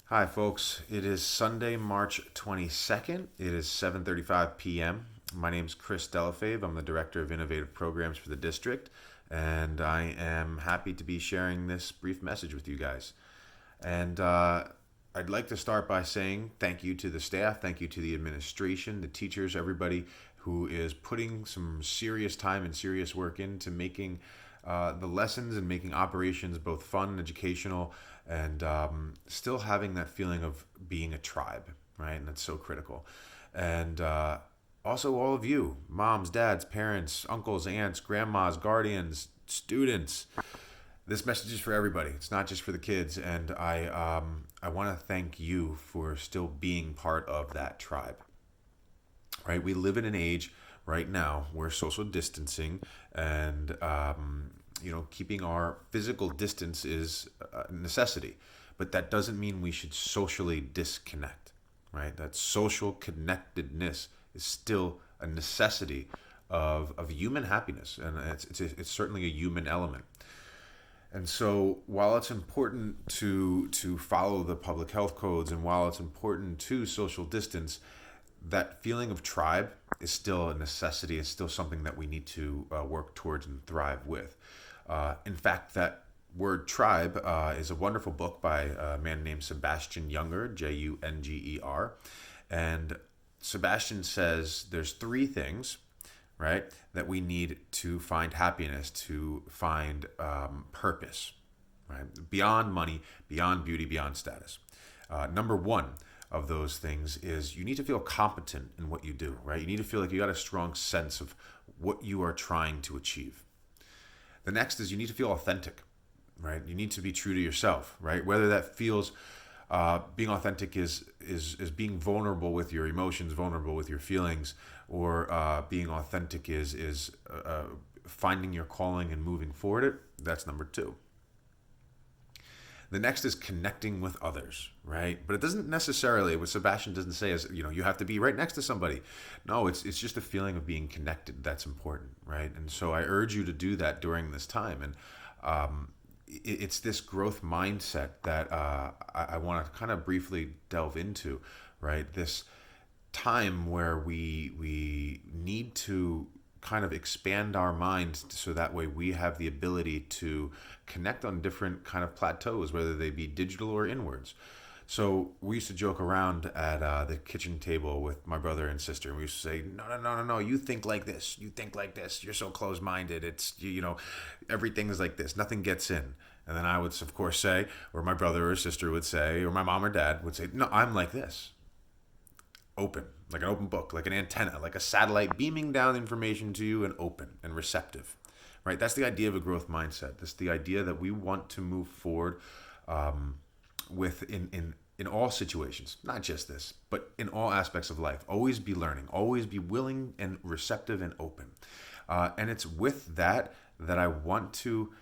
Hi, folks. It is Sunday, March 22nd. It is 7:35 p.m. My name is Chris Delafave. I'm the Director of Innovative Programs for the district, and I am happy to be sharing this brief message with you guys. And I'd like to start by saying thank you to the staff, thank you to the administration, the teachers, everybody who is putting some serious time and serious work into making the lessons and making operations both fun and educational, and still having that feeling of being a tribe, right? And that's so critical. And also, all of you, moms, dads, parents, uncles, aunts, grandmas, guardians, students, this message is for everybody. It's not just for the kids, and I want to thank you for still being part of that tribe. Right? We live in an age right now where social distancing and keeping our physical distance is a necessity, but that doesn't mean we should socially disconnect. Right? That social connectedness is still a necessity of human happiness, and it's certainly a human element. And so, while it's important to follow the public health codes, and while it's important to social distance, that feeling of tribe is still a necessity. It's still something that we need to work towards and thrive with. In fact, that word tribe is a wonderful book by a man named Sebastian Junger, Junger, and Sebastian says there's three things, right, that we need to find happiness, to find purpose, right? Beyond money, beyond beauty, beyond status. Number one of those things is you need to feel competent in what you do, right? You need to feel like you got a strong sense of what you are trying to achieve. The next is you need to feel authentic, right? You need to be true to yourself, right? Whether that feels being authentic is being vulnerable with your emotions, vulnerable with your feelings, or being authentic is finding your calling and moving forward it. That's number two. The next is connecting with others, right? But it doesn't necessarily, what Sebastian doesn't say is, you have to be right next to somebody. No, it's just a feeling of being connected that's important, right? And so I urge you to do that during this time. And it's this growth mindset that I want to kind of briefly delve into, right? This time where we need to kind of expand our minds so that way we have the ability to connect on different kind of plateaus, whether they be digital or inwards. So we used to joke around at the kitchen table with my brother and sister, and we used to say, "No, no, no, no, no! You think like this. You think like this. You're so close-minded. It's everything is like this. Nothing gets in." And then I would, of course, say, or my brother or sister would say, or my mom or dad would say, "No, I'm like this. Open, like an open book, like an antenna, like a satellite beaming down information to you, and open and receptive." Right? That's the idea of a growth mindset. That's the idea that we want to move forward with in all situations, not just this, but in all aspects of life. Always be learning, always be willing and receptive and open. And it's with that I want to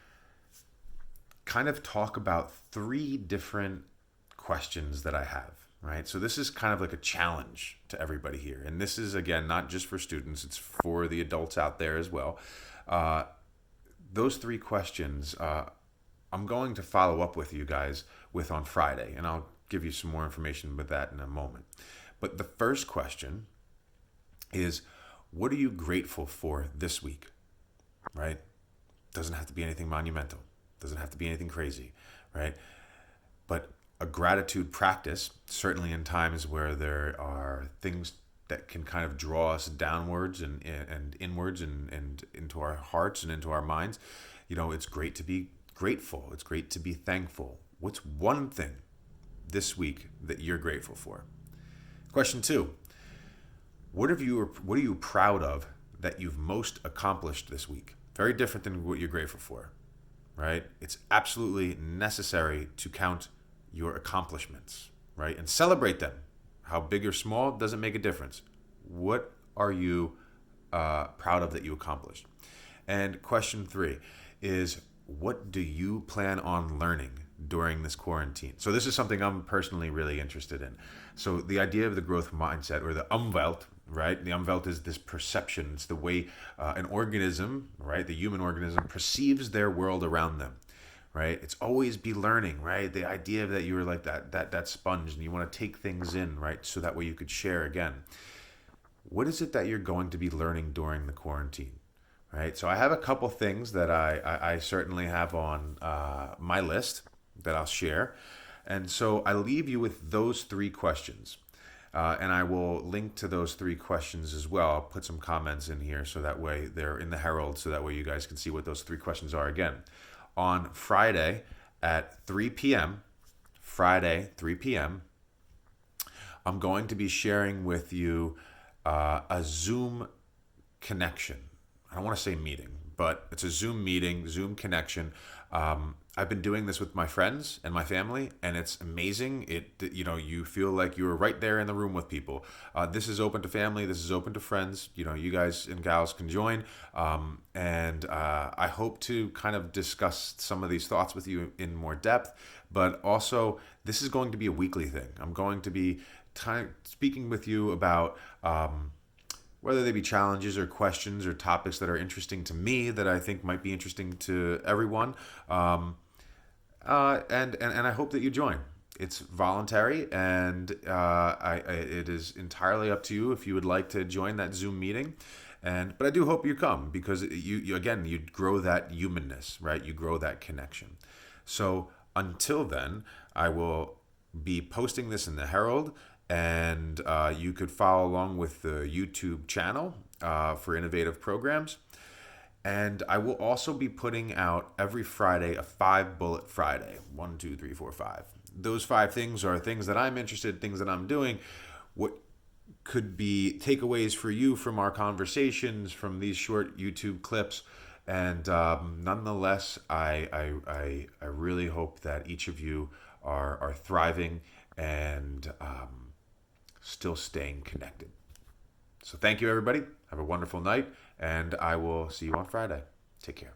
kind of talk about three different questions that I have. Right. So this is kind of like a challenge to everybody here. And this is, again, not just for students, it's for the adults out there as well. Those three questions I'm going to follow up with you guys with on Friday. And I'll give you some more information with that in a moment. But the first question is, what are you grateful for this week? Right? Doesn't have to be anything monumental. Doesn't have to be anything crazy. Right? But a gratitude practice, certainly in times where there are things that can kind of draw us downwards and inwards and into our hearts and into our minds, it's great to be grateful. It's great to be thankful. What's one thing this week that you're grateful for? Question two, what are you proud of that you've most accomplished this week? Very different than what you're grateful for, right? It's absolutely necessary to count your accomplishments, right? And celebrate them. How big or small doesn't make a difference. What are you proud of that you accomplished? And question three is, what do you plan on learning during this quarantine? So this is something I'm personally really interested in. So the idea of the growth mindset, or the Umwelt, right? The Umwelt is this perception. It's the way an organism, right, the human organism, perceives their world around them. right? It's always be learning, right? The idea that you were like that sponge and you want to take things in, right? So that way you could share again. What is it that you're going to be learning during the quarantine? Right. So I have a couple things that I certainly have on my list that I'll share. And so I leave you with those three questions. And I will link to those three questions as well. I'll put some comments in here so that way they're in the Herald, so that way you guys can see what those three questions are again. On Friday at 3 p.m., Friday, 3 p.m., I'm going to be sharing with you a Zoom connection. I don't want to say meeting, but it's a Zoom meeting, Zoom connection. I've been doing this with my friends and my family, and it's amazing. You feel like you were right there in the room with people. This is open to family. This is open to friends. You guys and gals can join. And I hope to kind of discuss some of these thoughts with you in more depth. But also, this is going to be a weekly thing. I'm going to be speaking with you about whether they be challenges or questions or topics that are interesting to me that I think might be interesting to everyone. And I hope that you join. It's voluntary, and it is entirely up to you if you would like to join that Zoom meeting. But I do hope you come, because you grow that humanness, right? You grow that connection. So until then, I will be posting this in the Herald, and you could follow along with the YouTube channel for innovative programs. And I will also be putting out every Friday a 5-bullet Friday. 1, 2, 3, 4, 5. Those 5 things are things that I'm interested in, things that I'm doing. What could be takeaways for you from our conversations, from these short YouTube clips. And nonetheless, I really hope that each of you are thriving and still staying connected. So thank you, everybody. Have a wonderful night, and I will see you on Friday. Take care.